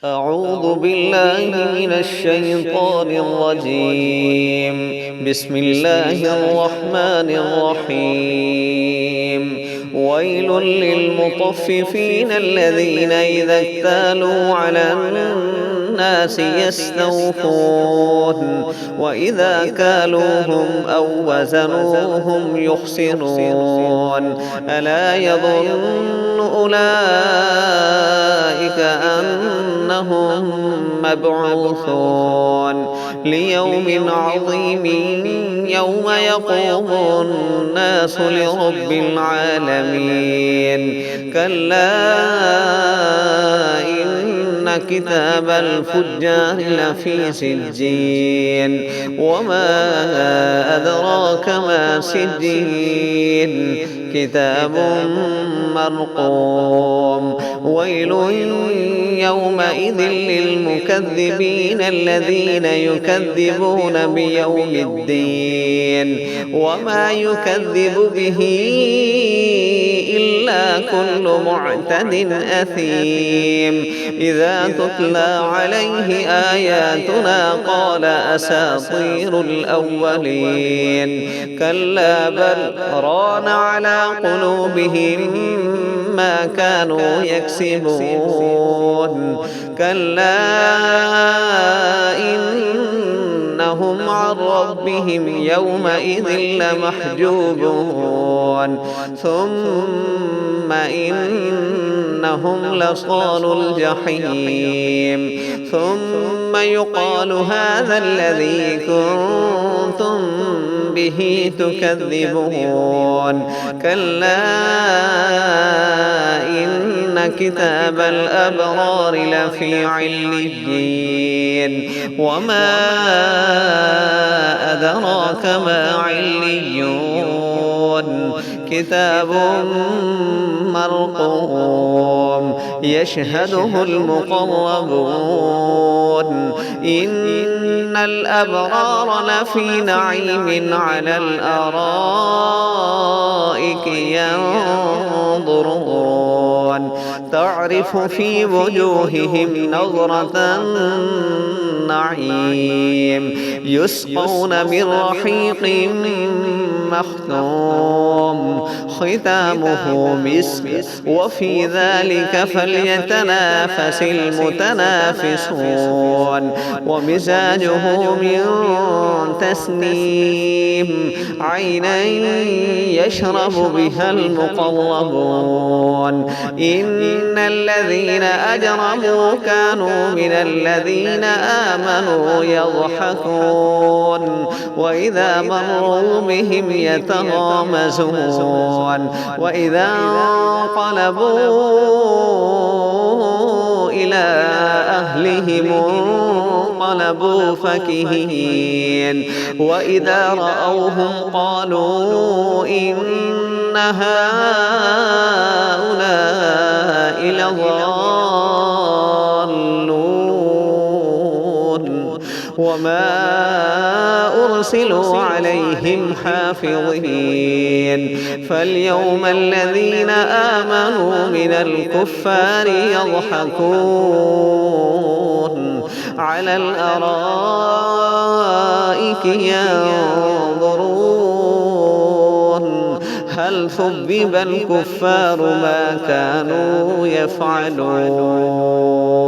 أعوذ بالله من الشيطان الرجيم. بسم الله الرحمن الرحيم. ويل للمطففين الذين إذا اكتالوا على الناس يستوفون وإذا كالوهم أو وزنوهم يخسرون. ألا يظن أولئك أنهم مبعوثون ليوم عظيم يوم يقوم الناس لرب العالمين. كلا إن كتاب الفجار لفي سجين وما أدراك ما سجين كتاب مرقوم. ويل يومئذ للمكذبين الذين يكذبون بيوم الدين وما يكذب به إلا كل معتد أثيم. إذا تتلى عليه آياتنا قال أساطير الأولين. كلا بل ران على قلوبهم ما كانوا يكسبون. كلا إنهم عن ربهم يومئذ لمحجوبون. ثم إنهم لصالوا الجحيم. ثم يقال هذا الذي كنتم به تكذبون. كلا إن كتاب الأبرار لفي عليين وما أدراك ما عليون. كتاب مرقوم يشهده المقربون. إن الأبرار لفي نعيم على الأرائك ينظرون. تعرف في وجوههم نظرة النعيم. يسقون من رحيق مختوم ختامه مسك وفي ذلك فليتنافس المتنافسون. ومزاجه من تسنيم. عينا يشرب بها المقربون. إن الذين أجرموا كانوا من الذين آمنوا يضحكون وإذا مروا بهم يتغامزون. وإذا انقلبوا إلى أهلهم انقلبوا فكهين. وإذا رأوهم قالوا إن هؤلاء لضالون وما أرسلوا عليهم حافظين. فاليوم الذين آمنوا من الكفار يضحكون على الأرائك ينظرون هل ثُبِّبَ الكفار ما كانوا يفعلون.